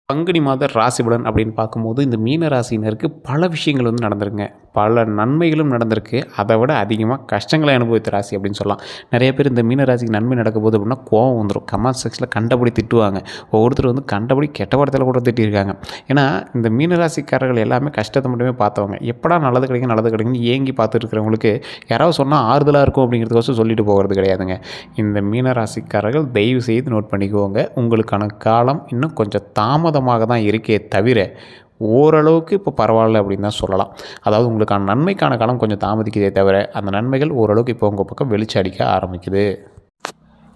பங்குனி மாத ராசி பலன் அப்படின்னு பார்க்கும்போது, இந்த மீன ராசியினருக்கு பல விஷயங்கள் வந்து நடந்திருக்குங்க. பல நன்மைகளும் நடந்திருக்கு. அதை விட அதிகமா கஷ்டங்களை அனுபவித்த ராசி அப்படின்னு சொல்லலாம். நெறைய பேர் இந்த மீன ராசிக்கு நன்மை நடக்கும்போது அப்படின்னா கோவம் வந்துரும். கமெண்ட் செக்ஷன்ல கண்டபடி திட்டுவாங்க. ஒவ்வொருத்தர் வந்து கண்டபடி கெட்ட வார்த்தையில கூட திட்டியிருக்காங்க. ஏன்னா, இந்த மீன ராசிக்காரர்கள் எல்லாமே கஷ்டத்தை மட்டுமே பார்த்தவங்க. எப்படா நல்லது கிடைக்கும், நல்லது கிடைக்கும்னு ஏங்கி பார்த்துட்டு இருக்கிறவங்களுக்கு, யாராவது சொன்னா ஆறுதலா இருக்கும் அப்படிங்கிறதுக்கோசரம் சொல்லிட்டு போகிறது கிடையாதுங்க. இந்த மீன ராசிக்காரர்கள் தயவு செய்து நோட் பண்ணிக்கோங்க. உங்களுக்கான காலம் இன்னும் கொஞ்சம் தாமதமாக தான் இருக்கே தவிர, ஓரளவுக்கு இப்போ பரவாயில்ல அப்படின்னு தான் சொல்லலாம். அதாவது உங்களுக்கான நன்மைக்கான காலம் கொஞ்சம் தாமதிக்குதே தவிர, அந்த நன்மைகள் ஓரளவுக்கு இப்போ உங்கள் பக்கம் வெளிச்சம் அடிக்க ஆரம்பிக்குது.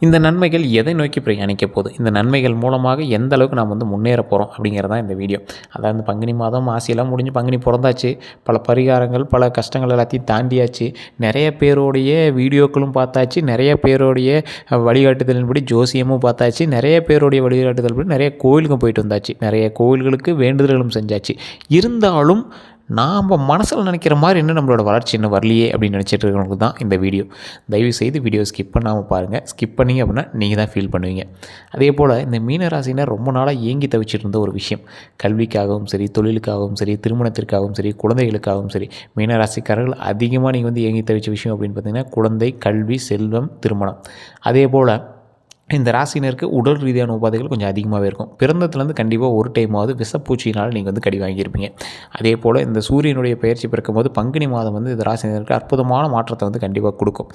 இந்த நன்மைகள் எதை நோக்கி பிரயாணிக்க போகுது? இந்த நன்மைகள் மூலமாக எந்த அளவுக்கு நாம் வந்து முன்னேற போகிறோம் அப்படிங்கிறது தான் இந்த வீடியோ. அதாவது பங்குனி மாதம் மாசியெல்லாம் முடிஞ்சு பங்குனி பொறந்தாச்சு. பல பரிகாரங்கள், பல கஷ்டங்கள் எல்லாத்தையும் தாண்டியாச்சு. நிறைய பேருடைய வீடியோக்களும் பார்த்தாச்சு. நிறைய பேருடைய வழிகாட்டுதலின்படி ஜோசியமும் பார்த்தாச்சு. நிறைய பேருடைய வழிகாட்டுதல்படி நிறைய கோயிலுக்கும் போயிட்டு வந்தாச்சு. நிறைய கோயில்களுக்கு வேண்டுதல்களும் செஞ்சாச்சு. இருந்தாலும் நாம் மனசில் நினைக்கிற மாதிரி இன்னும் நம்மளோட வளர்ச்சி இன்னும் வரலையே அப்படின்னு நினச்சிட்டு இருக்கிறவங்களுக்கு தான் இந்த வீடியோ. தயவுசெய்து வீடியோ ஸ்கிப் பண்ணாமல் பாருங்கள். ஸ்கிப் பண்ணிங்க அப்படின்னா நீங்கள் தான் ஃபீல் பண்ணுவீங்க. அதே போல் இந்த மீனராசினர் ரொம்ப நாளாக ஏங்கி தவிச்சிட்டு இருந்த ஒரு விஷயம், கல்விக்காகவும் சரி, தொழிலுக்காகவும் சரி, திருமணத்திற்காகவும் சரி, குழந்தைகளுக்காகவும் சரி, மீனராசிக்காரர்கள் அதிகமாக நீங்கள் வந்து ஏங்கி தவிச்ச விஷயம் அப்படின்னு பார்த்தீங்கன்னா குழந்தை, கல்வி, செல்வம், திருமணம். அதே போல் இந்த ராசினருக்கு உடல் ரீதியான உபாதைகள் கொஞ்சம் அதிகமாகவே இருக்கும். பிறந்ததுலேருந்து கண்டிப்பாக ஒரு டைமாவது விஷப்பூச்சினால் நீங்கள் வந்து கடி வாங்கியிருப்பீங்க. அதே போல் இந்த சூரியனுடைய பயிற்சி பிறக்கும்போது பங்குனி மாதம் வந்து இந்த ராசினருக்கு அற்புதமான மாற்றத்தை வந்து கண்டிப்பாக கொடுக்கும்.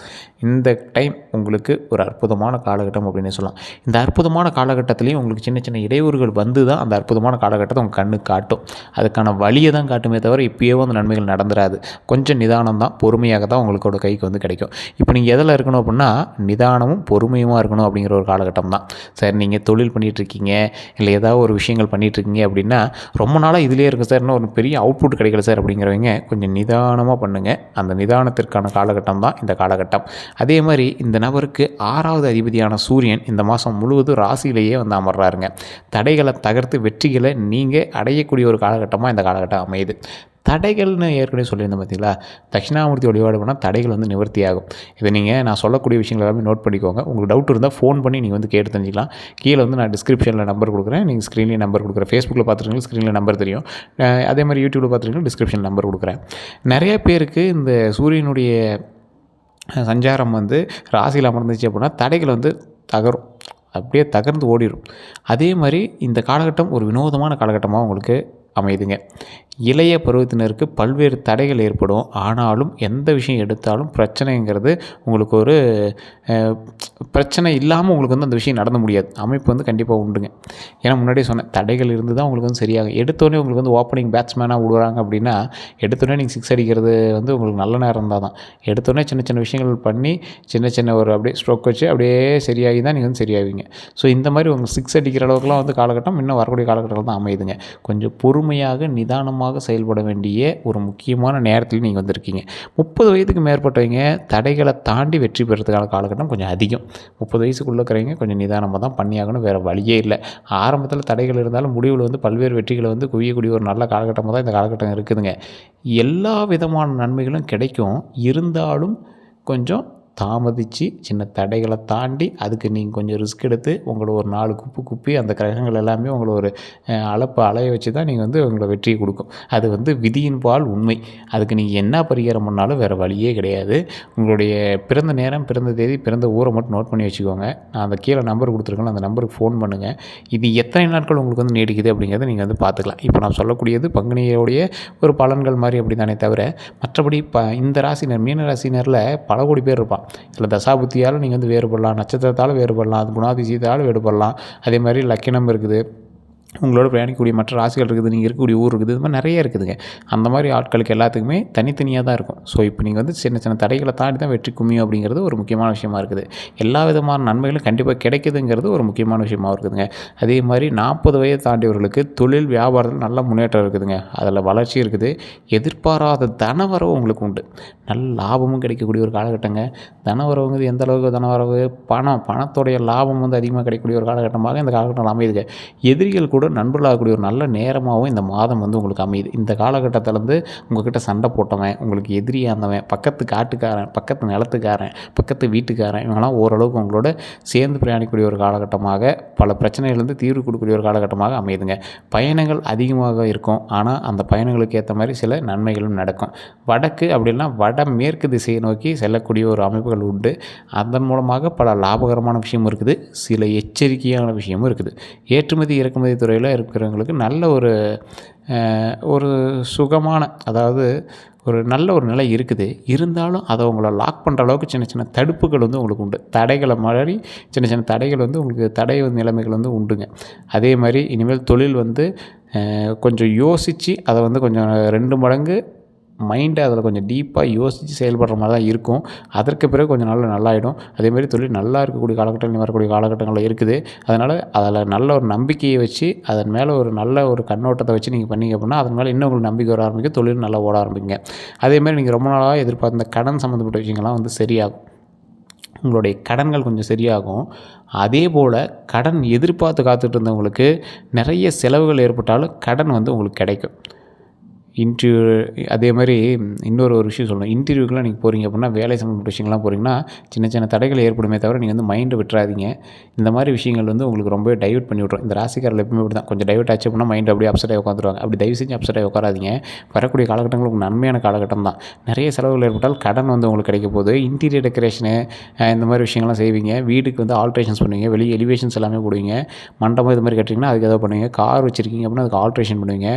இந்த டைம் உங்களுக்கு ஒரு அற்புதமான காலகட்டம் அப்படின்னு சொல்லலாம். இந்த அற்புதமான காலகட்டத்திலையும் உங்களுக்கு சின்ன சின்ன இடையூறுகள் வந்து தான் அந்த அற்புதமான காலகட்டத்தை உங்கள் கண்ணுக்கு காட்டும். அதுக்கான வழியை தான் காட்டுமே தவிர இப்பயே வந்து நன்மைகள் நடந்துடாது. கொஞ்சம் நிதானம் தான், பொறுமையாக தான் உங்களுக்கோட கைக்கு வந்து கிடைக்கும். இப்போ நீங்கள் எதில் இருக்கணும் அப்படின்னா நிதானமும் பொறுமையுமாக இருக்கணும் அப்படிங்கிற ஒரு காலகட்டம் தான். சார் நீங்கள் தொழில் பண்ணிகிட்ருக்கீங்க, இல்லை ஏதாவது ஒரு விஷயங்கள் பண்ணிகிட்ருக்கீங்க அப்படின்னா ரொம்ப நாளாக இதிலே இருக்குது சார், இன்னும் ஒரு பெரிய அவுட்புட் கிடைக்கல சார் அப்படிங்கிறவங்க கொஞ்சம் நிதானமாக பண்ணுங்கள். அந்த நிதானத்திற்கான காலகட்டம் தான் இந்த காலகட்டம். அதே மாதிரி இந்த நபருக்கு 6வது அதிபதியான சூரியன் இந்த மாதம் முழுவதும் ராசியிலேயே வந்து அமர்றாருங்க. தடைகளை தகர்த்து வெற்றிகளை நீங்கள் அடையக்கூடிய ஒரு காலகட்டமாக இந்த காலகட்டம் அமையுது. தடைகள்னு ஏற்கனவே சொல்லியிருந்தேன் பார்த்தீங்களா, தட்சிணாமூர்த்தி வழிபாடு பண்ணால் தடைகள் வந்து நிவர்த்தி ஆகும். இதை நீங்கள் நான் சொல்லக்கூடிய விஷயங்கள் எல்லாமே நோட் பண்ணிக்கோங்க. உங்களுக்கு டவுட் இருந்தால் ஃபோன் பண்ணி நீங்கள் வந்து கேட்டு தெரிஞ்சிக்கலாம். கீழே வந்து நான் டிஸ்கிரிப்ஷனில் நம்பர் கொடுக்குறேன், நீங்கள் ஸ்க்ரீன்லேயும் நம்பர் கொடுக்குறேன். ஃபேஸ்புக்கில் பார்த்துருக்கீங்க, ஸ்க்ரீனில் நம்பர் தெரியும். அதே மாதிரி யூடியூப்பில் பார்த்துருக்கீங்க, டிஸ்கிரிப்ஷனில் நம்பர் கொடுக்குறேன். நிறைய பேருக்கு இந்த சூரியனுடைய சஞ்சாரம் வந்து ராசியில் அமர்ந்துச்சு அப்படின்னா தடைகள் வந்து தகரும், அப்படியே தகர்ந்து ஓடிடும். அதே மாதிரி இந்த காலகட்டம் ஒரு வினோதமான காலகட்டமாக உங்களுக்கு அமையுதுங்க. இளைய பருவத்தினருக்கு பல்வேறு தடைகள் ஏற்படும். ஆனாலும் எந்த விஷயம் எடுத்தாலும் பிரச்சனைங்கிறது உங்களுக்கு ஒரு பிரச்சனை இல்லாமல் உங்களுக்கு வந்து அந்த விஷயம் நடந்து முடியாது. அமைப்பு வந்து கண்டிப்பாக உண்டுங்க. ஏன்னா முன்னாடியே சொன்னேன், தடைகள் இருந்து தான் உங்களுக்கு வந்து சரியாகும். எடுத்தோடனே உங்களுக்கு வந்து ஓப்பனிங் பேட்ஸ்மேனாக விடுறாங்க அப்படின்னா, எடுத்தோடனே நீங்கள் சிக்ஸ் அடிக்கிறது வந்து உங்களுக்கு நல்ல நேரம் இருந்தால் தான். எடுத்தோடனே சின்ன சின்ன விஷயங்கள் பண்ணி சின்ன சின்ன ஒரு அப்படியே ஸ்ட்ரோக் வச்சு அப்படியே சரியாகி தான் நீங்கள் வந்து சரியாவீங்க. ஸோ இந்த மாதிரி உங்களுக்கு சிக்ஸ் அடிக்கிற அளவுக்குலாம் வந்து காலகட்டம் இன்னும் வரக்கூடிய காலகட்டங்கள் தான் அமையுதுங்க. கொஞ்சம் பொறுமையாக நிதானமாக செயல்பட வேண்டிய ஒரு முக்கியமான நேரத்தில் நீங்கள் வந்திருக்கீங்க. 30 வயதுக்கு மேற்பட்டவங்க தடைகளை தாண்டி வெற்றி பெறதுக்கான காலகட்டம் கொஞ்சம் அதிகம். 30 வயசுக்குள்ளே இருக்கிறவங்க கொஞ்சம் நிதானமாக தான் பண்ணியாகணும், வேறு வழியே இல்லை. ஆரம்பத்தில் தடைகள் இருந்தாலும் முடிவில் வந்து பல்வேறு வெற்றிகளை வந்து குவியக்கூடிய ஒரு நல்ல காலகட்டமாக தான் இந்த காலகட்டம் இருக்குதுங்க. எல்லா விதமான நன்மைகளும் கிடைக்கும். இருந்தாலும் கொஞ்சம் தாமதித்து சின்ன தடைகளை தாண்டி அதுக்கு நீங்கள் கொஞ்சம் ரிஸ்க் எடுத்து உங்களை ஒரு 4 குப்பி அந்த கிரகங்கள் எல்லாமே உங்களை ஒரு அலைய வச்சு தான் நீங்கள் வந்து உங்களை வெற்றியை கொடுக்கும். அது வந்து விதியின் பால் உண்மை. அதுக்கு நீங்கள் என்ன பரிகாரம் பண்ணாலும் வேறு வழியே கிடையாது. உங்களுடைய பிறந்த நேரம், பிறந்த தேதி, பிறந்த ஊரை மட்டும் நோட் பண்ணி வச்சுக்கோங்க. நான் அந்த கீழே நம்பர் கொடுத்துருக்கேன், அந்த நம்பருக்கு ஃபோன் பண்ணுங்கள். இது எத்தனை நாட்கள் உங்களுக்கு வந்து நீடிக்குது அப்படிங்கிறத நீங்கள் வந்து பார்த்துக்கலாம். இப்போ நான் சொல்லக்கூடியது பங்குனியோடைய ஒரு பலன்கள் மாதிரி அப்படி தானே தவிர, மற்றபடி இந்த ராசினர் மீன ராசினரில் பல கோடி பேர் இருப்பான். இல்லை தசாபுத்தியால் நீங்கள் வந்து வேறுபடலாம், நட்சத்திரத்தால் வேறுபடலாம், அது குணாதிசயத்தால் வேறுபடலாம். அதே மாதிரி லக்கினம் இருக்குது, உங்களோட பிரயாணிக்கக்கூடிய மற்ற ராசிகள் இருக்குது, நீங்கள் இருக்கக்கூடிய ஊர் இருக்குது, இது மாதிரி நிறைய இருக்குதுங்க. அந்த மாதிரி ஆட்களுக்கு எல்லாத்துக்குமே தனித்தனியாக தான் இருக்கும். ஸோ இப்போ நீங்கள் வந்து சின்ன சின்ன தடைகளை தாண்டி தான் வெற்றி குமியும் அப்படிங்கிறது ஒரு முக்கியமான விஷயமா இருக்குது. எல்லா விதமான நன்மைகளும் கண்டிப்பாக கிடைக்குதுங்கிறது ஒரு முக்கியமான விஷயமா இருக்குதுங்க. அதே மாதிரி 40 வயது தாண்டியவர்களுக்கு தொழில் வியாபாரத்தில் நல்ல முன்னேற்றம் இருக்குதுங்க. அதில் வளர்ச்சி இருக்குது. எதிர்பாராத தனவரவு உங்களுக்கு உண்டு. நல்ல லாபமும் கிடைக்கக்கூடிய ஒரு காலகட்டங்க. தனவரவுங்கிறது எந்த அளவுக்கு தனவரவு, பணத்தோடைய லாபம் வந்து அதிகமாக கிடைக்கக்கூடிய ஒரு காலகட்டமாக இந்த காலகட்டம் அமையுதுங்க. எதிரிகள் கூட கூட நண்பர்களாகக்கூடிய ஒரு நல்ல நேரமாகவும் இந்த மாதம் வந்து உங்களுக்கு அமையுது. இந்த காலகட்டத்தில் வந்து உங்ககிட்ட சண்டை போட்டவன், உங்களுக்கு எதிரியாக இருந்தவன், பக்கத்து காட்டுக்காரன், பக்கத்து நிலத்துக்காரன், பக்கத்து வீட்டுக்காரன் இவங்கெல்லாம் ஓரளவுக்கு உங்களோட சேர்ந்து பிரயாணிக்கக்கூடிய ஒரு காலகட்டமாக, பல பிரச்சனைகள்லேருந்து தீர்வு கொடுக்கக்கூடிய ஒரு காலகட்டமாக அமையுதுங்க. பயணங்கள் அதிகமாக இருக்கும். ஆனால் அந்த பயணங்களுக்கு ஏற்ற மாதிரி சில நன்மைகளும் நடக்கும். வடக்கு அப்படின்னா வடமேற்கு திசையை நோக்கி செல்லக்கூடிய ஒரு அமைப்புகள் உண்டு. அதன் மூலமாக பல லாபகரமான விஷயமும் இருக்குது, சில எச்சரிக்கையான விஷயமும் இருக்குது. ஏற்றுமதி இறக்குமதி துறையில் இருக்கிறவங்களுக்கு நல்ல ஒரு சுகமான, அதாவது ஒரு நல்ல ஒரு நிலை இருக்குது. இருந்தாலும் அதை உங்களை லாக் பண்ணுற அளவுக்கு சின்ன சின்ன தடுப்புகள் வந்து உங்களுக்கு உண்டு. தடைகளை மாதிரி சின்ன சின்ன தடைகள் வந்து உங்களுக்கு தடை நிலைமைகள் வந்து உண்டுங்க. அதே மாதிரி இனிமேல் தொழில் வந்து கொஞ்சம் யோசித்து அதை வந்து கொஞ்சம் 2 மடங்கு மைண்டை அதில் கொஞ்சம் டீப்பாக யோசித்து செயல்படுற மாதிரி தான் இருக்கும். அதற்கு பிறகு கொஞ்சம் நல்லாயிடும். அதேமாதிரி தொழில் நல்லா இருக்கக்கூடிய காலகட்டங்கள் வரக்கூடிய காலகட்டங்களில் இருக்குது. அதனால் அதில் நல்ல ஒரு நம்பிக்கையை வச்சு அதன் மேலே ஒரு நல்ல ஒரு கண்ணோட்டத்தை வச்சு நீங்கள் பண்ணிங்க அப்படின்னா அதன் மேலே இன்னும் உங்களுக்கு நம்பிக்கை வர ஆரம்பிக்கும், தொழில் நல்லா ஓட ஆரம்பிங்க. அதேமாதிரி நீங்கள் ரொம்ப நாளாக எதிர்பார்த்த கடன் சம்மந்தப்பட்ட விஷயங்கள்லாம் வந்து சரியாகும். உங்களுடைய கடன்கள் கொஞ்சம் சரியாகும். அதே போல் கடன் எதிர்பார்த்து காத்துட்டு இருந்தவங்களுக்கு நிறைய செலவுகள் ஏற்பட்டாலும் கடன் வந்து உங்களுக்கு கிடைக்கும். அதே மாதிரி இன்னொரு விஷயம் சொல்லணும். இன்டர்வியூக்கெலாம் நீங்கள் போகிறீங்க அப்படின்னா, வேலை சம்மந்தப்பட்ட விஷயங்கள்லாம் போகிறீங்கன்னா சின்ன சின்ன தடைகள் ஏற்படுமே தவிர நீங்கள் வந்து மைண்டை விட்டுறாதீங்க. இந்த மாதிரி விஷயங்கள் வந்து உங்களுக்கு ரொம்பவே டைவர்ட் பண்ணி விட்ரும். இந்த ராசிக்காரில் எப்பவுமே இப்படி தான், கொஞ்சம் டைவர்ட் ஆச்சு அப்படின்னா மைண்ட் அப்படியே அப்செட் ஆகி உட்காந்துருவாங்க. அப்படி தயவு செஞ்சு அப்செட் ஆகி உட்காராதீங்க. வரக்கூடிய காலகட்டங்கள் உங்களுக்கு நன்மையான காலகட்டம் தான். நிறைய செலவுகள் ஏற்பட்டால் கடன் வந்து உங்களுக்கு கிடைக்க போகுது. இன்டீரியர் டெக்கரேஷனு இந்த மாதிரி விஷயங்கள்லாம் செய்வீங்க. வீட்டுக்கு வந்து ஆல்ட்ரேஷன்ஸ் பண்ணுவீங்க, வெளியே எலிவேஷன்ஸ் எல்லாமே போடுவீங்க. மண்டபம் இது மாதிரி கட்டுறீங்கன்னா அதுக்கு ஏதாவது பண்ணுவீங்க. கார் வச்சுருக்கீங்க அப்படின்னா அதுக்கு ஆல்ட்ரேஷன் பண்ணுவீங்க.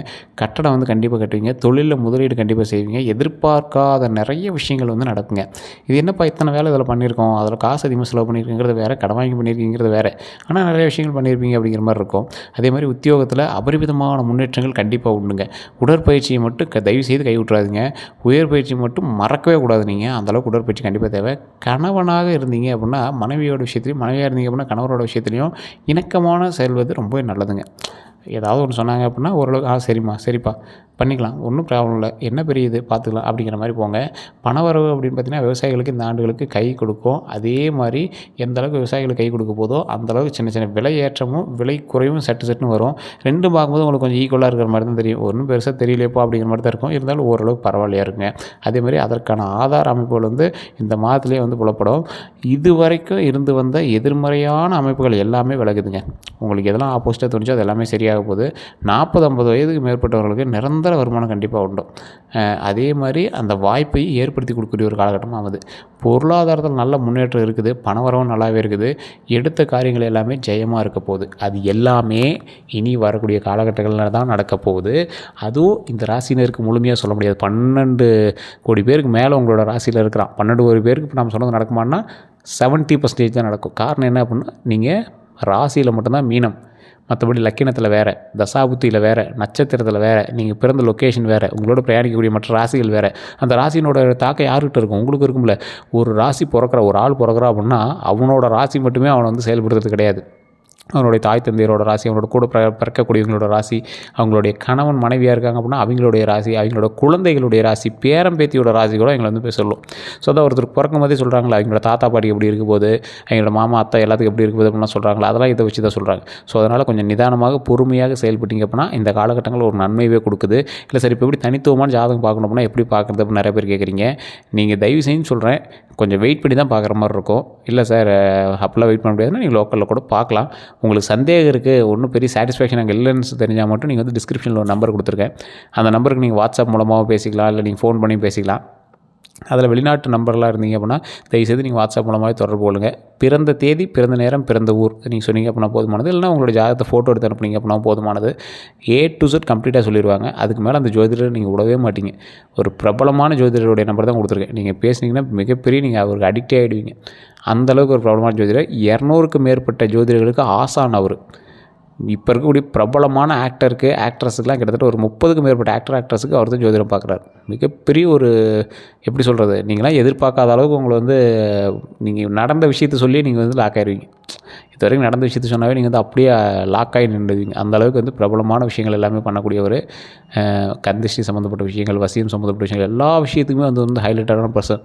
கட்டடம் வந்து கண்டிப்பாக கட்டுவீங்க. தொழிலில் முதலீடு கண்டிப்பாக செய்வீங்க. எதிர்பார்க்காத நிறைய விஷயங்கள் வந்து நடக்குங்க. இது என்னப்பா இத்தனை வேலை இதில் பண்ணியிருக்கோம், அதில் காசு அதிகமாக செலவு பண்ணியிருக்கீங்கிறது வேறு, கடன் வாங்கி பண்ணியிருக்கீங்கிறது வேறு, ஆனால் நிறைய விஷயங்கள் பண்ணியிருப்பீங்க அப்படிங்கிற மாதிரி இருக்கும். அதே மாதிரி உத்தியோகத்தில் அபரிமிதமான முன்னேற்றங்கள் கண்டிப்பாக உண்டுங்க. உடற்பயிற்சியை மட்டும் தயவு செய்து கைவிட்றாதீங்க. உயர்பயிற்சி மட்டும் மறக்கவே கூடாது. நீங்கள் அந்தளவுக்கு உடற்பயிற்சி கண்டிப்பாக தேவை. கணவனாக இருந்தீங்க அப்படின்னா மனைவியோட விஷயத்துலையும், மனைவியாக இருந்தீங்க அப்படின்னா கணவரோட விஷயத்துலையும் இணக்கமான செல்வது ரொம்பவே நல்லதுங்க. ஏதாவது ஒன்று சொன்னாங்க அப்படின்னா ஓரளவுக்கு சரிம்மா சரிப்பா பண்ணிக்கலாம், ஒன்றும் ப்ராப்ளம் இல்லை, என்ன பெரிய இது பார்த்துக்கலாம் அப்படிங்கிற மாதிரி போங்க. பணவரவு அப்படின்னு பார்த்தீங்கன்னா விவசாயிகளுக்கு இந்த ஆண்டுகளுக்கு கை கொடுக்கும். அதே மாதிரி எந்த அளவுக்கு விவசாயிகளுக்கு கை கொடுக்க போதோ அந்தளவுக்கு சின்ன சின்ன விலை ஏற்றமும் விலை குறைவும் சட்டுன்னு வரும். ரெண்டும் பார்க்கும்போது உங்களுக்கு கொஞ்சம் ஈக்குவலாக இருக்கிற மாதிரி தான் தெரியும். ஒன்றும் பெருசாக தெரியலையப்போ அப்படிங்கிற மாதிரி தான் இருக்கும். இருந்தாலும் ஓரளவுக்கு பரவாயில்லையா இருக்குங்க. அதே மாதிரி அதற்கான ஆதார அமைப்புகள் வந்து இந்த மாதத்துலேயே வந்து புலப்படும். இது வரைக்கும் இருந்து வந்த எதிர்மறையான அமைப்புகள் எல்லாமே விலகுதுங்க. உங்களுக்கு எதெல்லாம் ஆப்போசிட்டாக தோணுச்சோ அது எல்லாமே சரியாக போகுது. 40-50 வயதுக்கு மேற்பட்டவர்களுக்கு நிரந்தர வருமானம் கண்டிப்பாக உண்டு. அதே மாதிரி அந்த வாய்ப்பை ஏற்படுத்தி கொடுக்கக்கூடிய ஒரு காலகட்டமாக ஆகுது. பொருளாதாரத்தில் நல்ல முன்னேற்றம் இருக்குது, பணவரவும் நல்லாவே இருக்குது. எடுத்த காரியங்கள் எல்லாமே ஜெயமாக இருக்க போகுது. அது எல்லாமே இனி வரக்கூடிய காலகட்டங்களில் தான் நடக்க போகுது. அதுவும் இந்த ராசினருக்கு முழுமையாக சொல்ல முடியாது. 12 கோடி பேருக்கு மேலே உங்களோட ராசியில் இருக்கிறான். 12 கோடி பேருக்கு இப்போ நம்ம சொன்னது நடக்குமான்னா 70% தான் நடக்கும். காரணம் என்ன அப்படின்னா நீங்கள் ராசியில் மட்டும்தான் மீனம், மற்றபடி லக்கினத்தில் வேறு, தசாபுத்தியில் வேறு, நட்சத்திரத்தில் வேறு, நீங்கள் பிறந்த லொக்கேஷன் வேறு, உங்களோட பிரயாணிக்கக்கூடிய மற்ற ராசிகள் வேறு. அந்த ராசினோட தாக்கம் யார்கிட்ட இருக்கும்? உங்களுக்கு இருக்கும்ல. ஒரு ராசி ஒரு ஆள் பிறக்கிறா அப்படின்னா அவனோட ராசி மட்டுமே அவனை வந்து செயல்படுறது கிடையாது. அவனுடைய தாய் தந்தையரோட ராசி, அவங்களோட கூட பிறக்கக்கூடியவங்களோட ராசி, அவங்களுடைய கணவன் மனைவியாக இருக்காங்க அப்படின்னா அவங்களுடைய ராசி, அவங்களோட குழந்தைகளுடைய ராசி, பேரம்பேத்தியோட ராசி கூட எங்களை வந்து போய் சொல்லும். ஸோ அதான் ஒருத்தருக்கு பிறக்கும் போதே சொல்கிறாங்களா அவங்களோட தாத்தா பாட்டி எப்படி இருக்க போது, அவங்களோட மாமா அத்தை எல்லாத்துக்கும் எப்படி இருக்குது அப்படின்னா சொல்கிறாங்களா, அதெல்லாம் இதை வச்சு தான் சொல்கிறாங்க. ஸோ அதனால் கொஞ்சம் நிதானமாக பொறுமையாக செயல்பட்டீங்க அப்படின்னா இந்த காலகட்டங்களில் ஒரு நன்மையவே கொடுக்குது. இல்லை சார் இப்போ எப்படி தனித்துவமான ஜாதகம் பார்க்கணும் அப்படின்னா எப்படி பார்க்குறது அப்படின்னு நிறைய பேர் கேட்குறீங்க. நீங்கள் தயவு செஞ்சு சொல்கிறேன், கொஞ்சம் வெயிட் பண்ணி தான் பார்க்குற மாதிரி இருக்கும். இல்லை சார் அப்போல்லாம் வெயிட் பண்ண முடியாதுன்னா நீங்கள் லோக்கலில் கூட பார்க்கலாம். உங்களுக்கு சந்தேகம் இருக்குது, ஒன்றும் பெரிய சாட்டிஸ்ஃபேக்ஷன் அங்கே இல்லைன்னு தெரிஞ்சால் மட்டும் நீங்கள் வந்து டிஸ்கிரிப்ஷனில் ஒரு நம்பர் கொடுத்துருக்கேன். அந்த நம்பருக்கு நீங்கள் வாட்ஸ்அப் மூலமாகவும் பேசிக்கலாம், இல்லை நீங்கள் ஃபோன் பண்ணி பேசிக்கலாம். அதில் வெளிநாட்டு நம்பர்லாம் இருந்தீங்க அப்படின்னா தயவுசெய்து நீங்கள் வாட்ஸ்அப் மூலமாகவே தொடர்பு கொள்ளுங்கள். பிறந்த தேதி, பிறந்த நேரம், பிறந்த ஊர் நீங்கள் சொன்னீங்க அப்படின்னா போதுமானது. இல்லைனா உங்களோட ஜாதகத்தை ஃபோட்டோ எடுத்து அனுப்புனீங்க அப்படின்னா போதுமானது. A to Z கம்ப்ளீட்டாக சொல்லிடுவாங்க. அதுக்கு மேலே அந்த ஜோதிடர் நீங்கள் விடவே மாட்டீங்க. ஒரு பிரபலமான ஜோதிடருடைய நம்பர் தான் கொடுத்துருக்கேன். நீங்கள் பேசுனீங்கன்னா மிகப்பெரிய நீங்கள் அவருக்கு அடிக்டே ஆகிடுவீங்க. அந்தளவுக்கு ஒரு பிரபலமான ஜோதிடர். 200க்கும் மேற்பட்ட ஜோதிடர்களுக்கு ஆசான் அவர். இப்போ இருக்கக்கூடிய பிரபலமான ஆக்ட்ரஸுக்கெலாம் கிட்டத்தட்ட ஒரு 30க்கும் மேற்பட்ட ஆக்ட்ரஸுக்கு அவர் தான் ஜோதிடம் பார்க்குறாரு. மிகப்பெரிய ஒரு எப்படி சொல்கிறது, நீங்களாம் எதிர்பார்க்காத அளவுக்கு உங்களை வந்து நீங்கள் நடந்த விஷயத்தை சொல்லி நீங்கள் வந்து லாக் ஆயிடுவீங்க. இது வரைக்கும் நடந்த விஷயத்த சொன்னாவே நீங்கள் வந்து அப்படியே லாக் ஆகி நின்றுடுவீங்க. அந்தளவுக்கு வந்து பிரபலமான விஷயங்கள் எல்லாமே பண்ணக்கூடியவர். கந்திஷ்டி சம்மந்தப்பட்ட விஷயங்கள், வசியம் சம்மந்தப்பட்ட விஷயங்கள் எல்லா விஷயத்துக்குமே வந்து ஹைலைட்டான பர்சன்.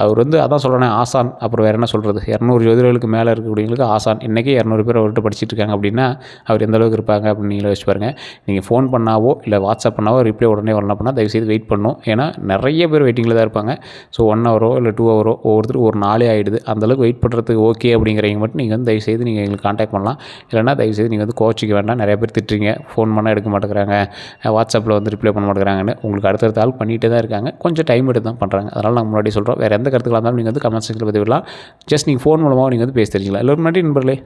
அவர் வந்து அதான் சொல்கிறேனே ஆசான். அப்புறம் வேறு என்ன சொல்கிறது, 200 ஜோதிடர்களுக்கு மேலே இருக்கக்கூடியவங்களுக்கு ஆசான். இன்றைக்கே 200 பேர் அவர்கிட்ட படிச்சுட்டு இருக்காங்க அப்படின்னா அவர் எந்த அளவுக்கு இருப்பாங்க அப்படின்னு நீங்களே யோசிச்சு பாருங்கள். நீங்கள் ஃபோன் பண்ணாவோ இல்லை வாட்ஸ்அப் பண்ணாவோ ரிப்ளை உடனே வரலாம் அப்படின்னா தயவுசெய்து வெயிட் பண்ணணும். ஏன்னா நிறைய பேர் வெயிட்டிங்கில் தான் இருப்பாங்க. ஸோ 1 ஹவரோ இல்லை 2 ஹவரோ ஒவ்வொருத்தருக்கு ஒரு நாளே ஆகிடுது. அந்தளவுக்கு வெயிட் பண்ணுறதுக்கு ஓகே அப்படிங்கிறவங்க மட்டும் நீங்கள் வந்து தயவுசெய்து நீங்கள் எங்களுக்கு கான்டாக்ட் பண்ணலாம். இல்லைனா தயவுசெய்து நீங்கள் வந்து கோச்சிக்க வேண்டாம். நிறைய பேர் திட்டுறீங்க, ஃபோன் பண்ணால் எடுக்க மாட்டேங்கிறாங்க, வாட்ஸ்அப்பில் வந்து ரிப்ளை பண்ண மாட்டேங்கிறாங்கன்னு. உங்களுக்கு அடுத்தடுத்த ஆள் பண்ணிகிட்டே தான் இருக்காங்க. கொஞ்சம் டைம் எடுத்து தான் பண்ணுறாங்க. அதனால் நாங்கள் முன்னாடி சொல்கிறோம். வேறு எந்த கருத்துக்களாக இருந்தாலும் நீங்கள் வந்து கமெண்ட் செக்ஷனில் பதிவிடலாம். ஜஸ்ட் நீங்கள் ஃபோன் மூலமாக நீங்கள் வந்து பேசி தெரிஞ்சுக்கலாம். எல்லோரும் நன்றி நண்பர்களே.